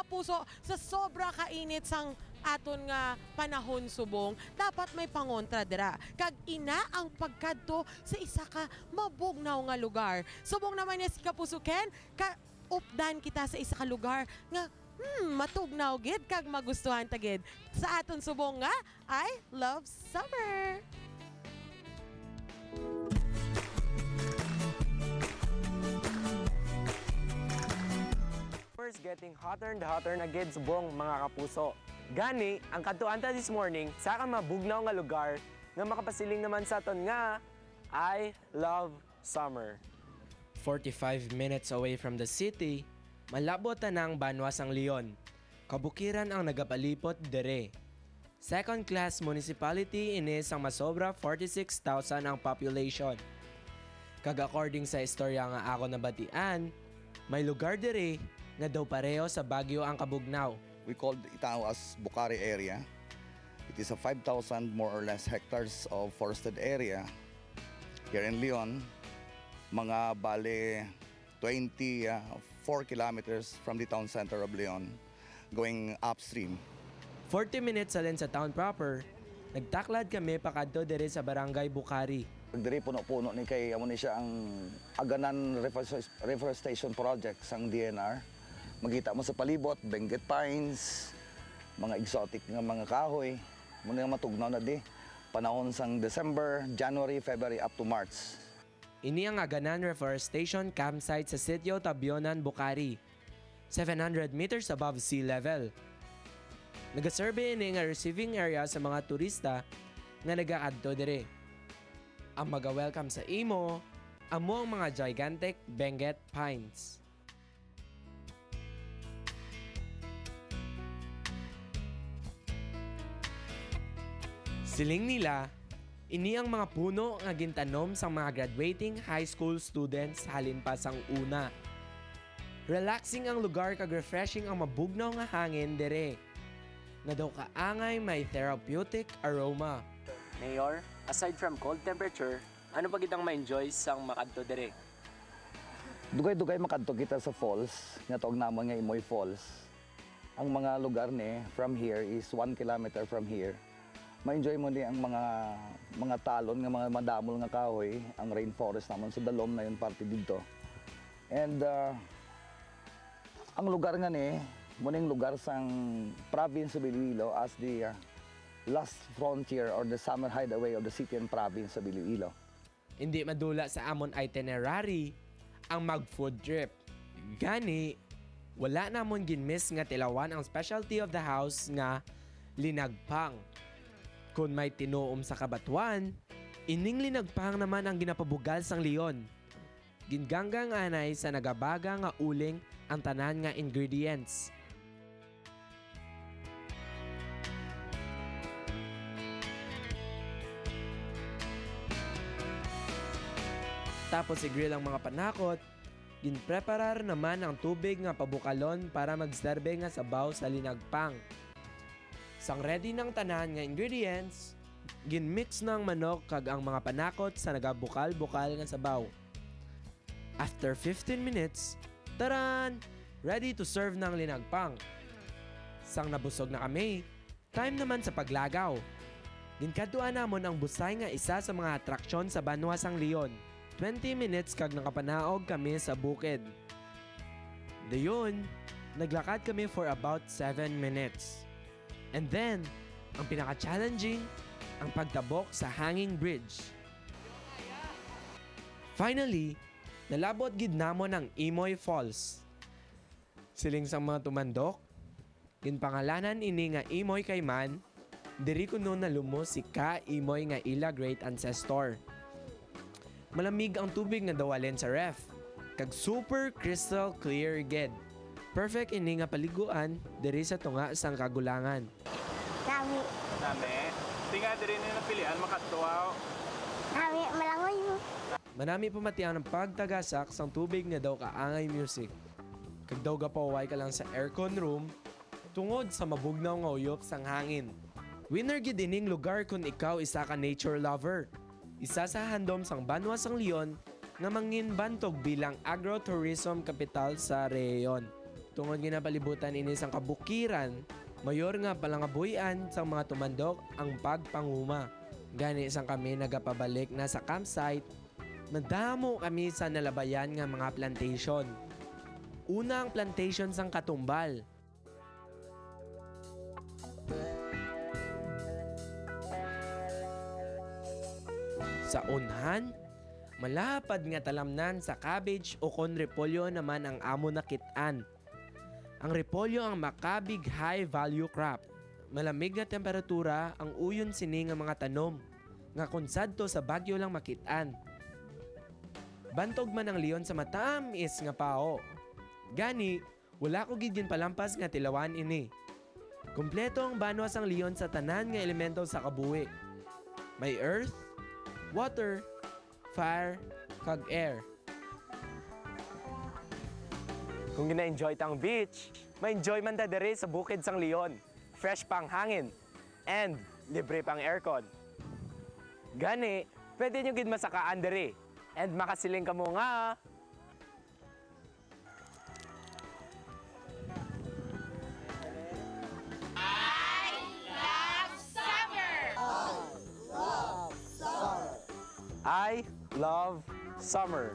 kapuso, sa sobra kainit sang aton nga panahon subong, dapat may pangontra dira. Kag ina ang pagkadto sa isa ka mabugnaw nga lugar. Subong naman niya si Kapuso Ken, updan kita sa isa ka lugar nga matugnaw gid kag magustuhan ta gid. Sa aton subong nga, I love summer. Getting hotter and hotter na gid subong mga kapuso. Gani, ang kadtuan ta this morning sa ka mabugnaw nga lugar nga makapasiling naman sa aton nga I love summer. 45 minutes away from the city, malabot na ang Banwasang Leon. Kabukiran ang nagapalipot dere. Second class municipality inis ang masobra 46,000 ang population. Kag according sa istorya nga ako nabatian, may lugar dere nga daw pareho sa Baguio ang kabugnaw. We called Itao as Bucari area. It is a 5,000 more or less hectares of forested area here in Leon. Mga bale 24 kilometers from the town center of Leon going upstream. 40 minutes alin sa town proper, nagtaklad kami pakadto diri sa barangay Bucari. Diri puno-puno ni kay amo ni siya ang Aganan Reforestation Project sang DNR. Magita mo sa palibot, Benguet Pines, mga exotic nga mga kahoy, muna nga matugnaw na di. Panahon sang December, January, February up to March. Ini ang Aganan Reforestation Campsite sa Sitio Tabionan, Bucari, 700 meters above sea level. Nagasurvey ini nga receiving area sa mga turista nga nagaadto dire. Ang maga-welcome sa imo, amo ang mga gigantic Benguet Pines. Siling nila, ini ang mga puno nga gintanom sa mga graduating high school students halin pa sang una. Relaxing ang lugar kag refreshing ang mabugnaw nga hangin dere. Nga daw kaangay may therapeutic aroma. Mayor, aside from cold temperature, ano pa kitang ma-enjoy sang makadto dere? Dugay-dugay makadto kita sa falls, nga tawag namon nga Imoy Falls. Ang mga lugar ni from here is 1 kilometer from here. Ma-enjoy mo din ang mga talon, nga mga madamol nga kahoy, ang rainforest naman sa dalom na yun parte dito. And ang lugar nga ni, muning lugar sang province of Iloilo as the last frontier or the summer hideaway of the city and province of Iloilo. Hindi madula sa amon itinerary ang mag-food trip. Gani, wala namon ginmiss nga tilawan ang specialty of the house nga linagpang. Kung may tinuom sa kabatuan, ining linagpang naman ang ginapabugal sang Leon. Ginganggang anay sa nagabaga nga uling ang tanan nga ingredients. Tapos i-grill ang mga panakot, ginpreparar naman ang tubig nga pabukalon para magserbe nga sabaw sa linagpang. Sang ready ng tanan nga ingredients, ginmix ng manok kag ang mga panakot sa nagabukal-bukal nga sabaw. After 15 minutes, taran! Ready to serve ng linagpang. Sang nabusog na kami, time naman sa paglagaw. Ginkaduan namon ang busay nga isa sa mga atraksyon sa Banwasang Leon. 20 minutes kag nakapanaog kami sa bukid. Dayon, naglakad kami for about 7 minutes. And then, ang pinaka-challenging, ang pagtabok sa hanging bridge. Finally, nalabot gid namon ang Imoy Falls. Siling sang mga tumandok, ginpangalanan ini nga Imoy Kayman, diri kuno na lumos si Ka Imoy nga ila great ancestor. Malamig ang tubig nga dawalen sa ref, kag super crystal clear gid. Perfect ini nga paliguan diri sa tunga sang kagulangan. Nami. Nami, tinga diri ni napilian makadtuaw. Nami, malangoy mo. Manami pamatian ang pagtagasak sang tubig nga daw kaangay music. Kag daw gapaway ka lang sa aircon room tungod sa mabugnaw nga uyop sang hangin. Winner gid ining lugar kung ikaw isa ka nature lover. Isa sa handom sang Banwasang Leon nga manginbantog bilang agrotourism capital sa rehiyon. Tungod ginapalibutan ini sang kabukiran, mayor nga palangabuyan sa mga tumandok ang pagpanguma. Gani sang kami nagapabalik na sa campsite, madamo kami sa nalabayan nga mga plantation. Una ang plantation sang Katumbal. Sa unhan, malapad nga talamnan sa cabbage o kon repolyo naman ang amo nakitaan. Ang repolyo ang makabig high value crop. Malamig nga temperatura ang uyon sini nga mga tanom nga konsadto sa bagyo lang makitaan. Bantog man ang leon sa matamis nga pao. Gani, wala ko gid palampas nga tilawan ini. Kompleto ang banwas ang leon sa tanan nga elemento sa kabuhi. May earth, water, fire, kag air. Kung gina-enjoy tang beach, ma-enjoy man ta dere sa bukid sang Leon. Fresh pang hangin and libre pang aircon. Gani, pwede nyo gid masakaan dere and makasiling ka mo nga. I love summer.